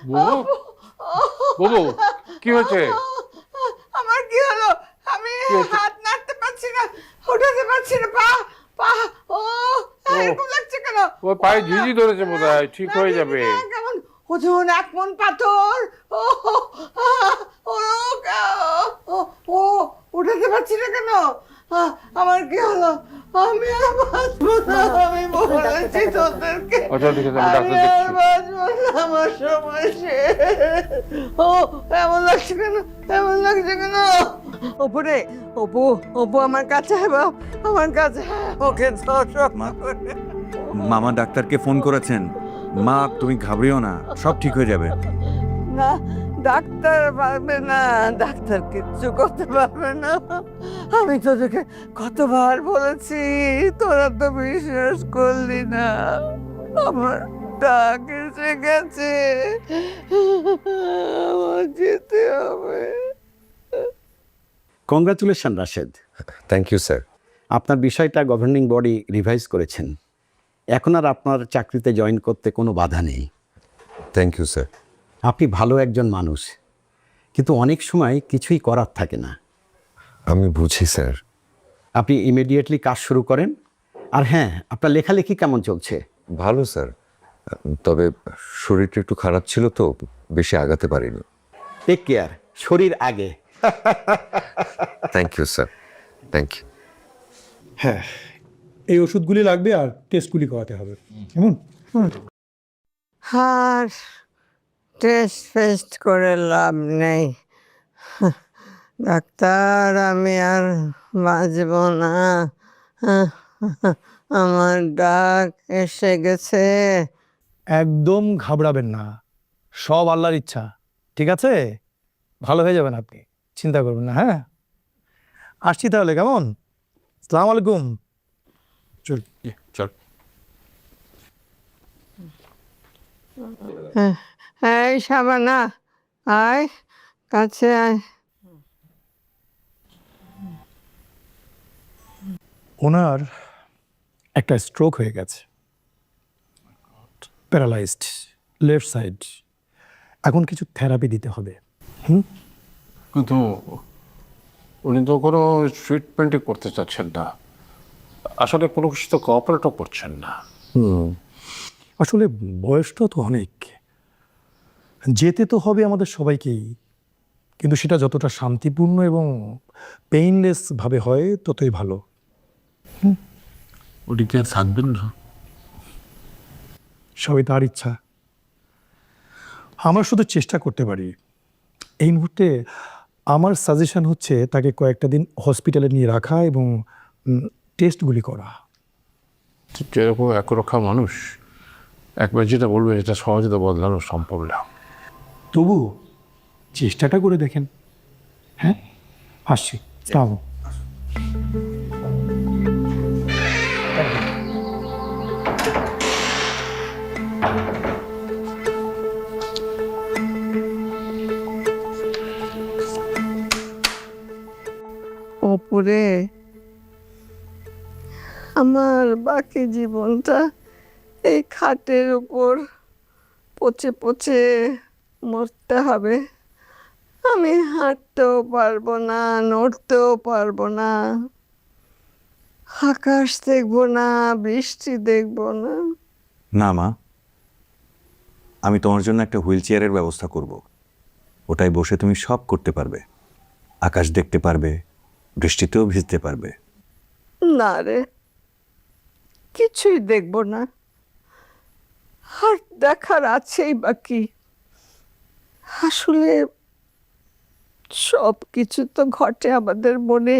বুবু, বুবু, কি হয়েছে? আমার কি হলো? আমি কি হয়েছে? হাত নাড়তে পারছি না, উঠাতে পারছি না, পা পা ও এরকম লাগছে কেন? ওর পায়ে ঝিঝি ধরেছে বোধহয়, ঠিক হয়ে না, যাবে। না, কেমন ওজন 1 মণ পাথর। ও ও ও ও ও উঠাতে পারছি না কেন? আমার কি হলো? আমি আর বাঁচবো না, আমি বলেছি তোদেরকে। আচ্ছা ঠিক আছে, আমি ডাক্তার আমি আর দেখছি। বাঁচবো না, আমার সময় শেষ। ও এমন লাগছে কেন? এমন লাগছে কেন? ওপরে অপু, অপু আমার কাছে আয় বাপ, আমার কাছে আয়, ওকে ধর মা, মামা ডাক্তারকে ফোন করেছেন। মা তুমি ঘাবড়িও না, সব ঠিক হয়ে যাবে। না, ডাক্তার পারবে না, ডাক্তার কিচ্ছু করতে পারবে না। আমি তোদেরকে কতবার বলেছি, তোরা তো বিশ্বাস করলি না। আমার ডাক এসে গেছে, আমার যেতে হবে। Congratulation Rashed, thank you sir. আপনার বিষয়টা গভর্নিং বডি রিভাইজ করেছেন। এখন আর আপনার চাকরিতে জয়েন করতে কোনো বাধা নেই। Thank you sir. আপনি ভালো একজন মানুষ, কিন্তু অনেক সময় কিছুই করার থাকে না। আমি বুঝি স্যার। আপনি ইমিডিয়েটলি কাজ শুরু করেন। আর হ্যাঁ, আপনার লেখালেখি কেমন চলছে? ভালো স্যার, তবে শরীরটা একটু খারাপ ছিল তো বেশি আগাতে পারিনি। টেক কেয়ার, শরীর আগে। Thank you sir, thank you. হ্যাঁ, এই ওষুধগুলি লাগবে আর টেস্টগুলি করাতে হবে, কেমন? আর টেস্ট ফেস্ট করে লাভ নেই ডাক্তার, আমি আর বাঁচব না। আমার ডাক এসে গেছে। একদম ঘাবড়াবেন না, সব আল্লাহর ইচ্ছা, ঠিক আছে? ভালো হয়ে যাবেন আপনি, চিন্তা করবেন না। হ্যাঁ, আসছি তাহলে, কেমন? আসসালামু আলাইকুম। চল। চল। এই শাবানা, আয় কাছে আয়। ওনার একটা স্ট্রোক হয়ে গেছে, প্যারালাইজড লেফট সাইড। এখন কিছু থেরাপি দিতে হবে। কিন্তু উনি তো কোনো ট্রিটমেন্টই করতে চাচ্ছেন না, আসলে কোনো কিছু তো কোঅপারেটও করছেন না। আসলে বয়সটা তো অনেক, যেতে তো হবে আমাদের সবাইকেই, কিন্তু সেটা যতটা শান্তিপূর্ণ এবং পেইনলেস ভাবে হয় ততই ভালো। উনি কি আর থাকবেন না? সবই তার ইচ্ছা, আমরা শুধু চেষ্টা করতে পারি। এই মুহূর্তে আমার সাজেশন হচ্ছে তাকে কয়েকটা দিন হসপিটালে নিয়ে রাখা এবং টেস্টগুলি করা। যেরকম একরক্ষা মানুষ, একবার যেটা বলবে এটা সহজে তো বদলানো সম্ভব না। তবু চেষ্টাটা করে দেখেন। হ্যাঁ, আসছি। তাও ওপরে আমার বাকি জীবনটা এই খাটের উপর পচে পচে মরতে হবে। আমি হাঁটতেও পারবো না, নড়তেও পারবো না, আকাশ দেখবো না, বৃষ্টি দেখবো না। না মা, আমি তোমার জন্য একটা হুইল চেয়ারের ব্যবস্থা করব। ওটাই বসে তুমি সব করতে পারবে, আকাশ দেখতে পারবে, বৃষ্টিতেও ভিজতে পারবে। না রে, কিছুই দেখবো না, আর দেখার আছেই বাকি। আসলে সব কিছু তো ঘটে আমাদের মনে,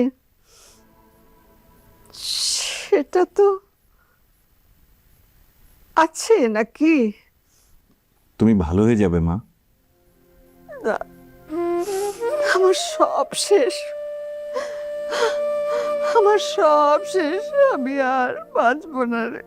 সেটা তো আছে নাকি? তুমি ভালো হয়ে যাবে মা। না, আমার সব শেষ, আমার সব শেষ, আমি আর বাঁচবো না রে।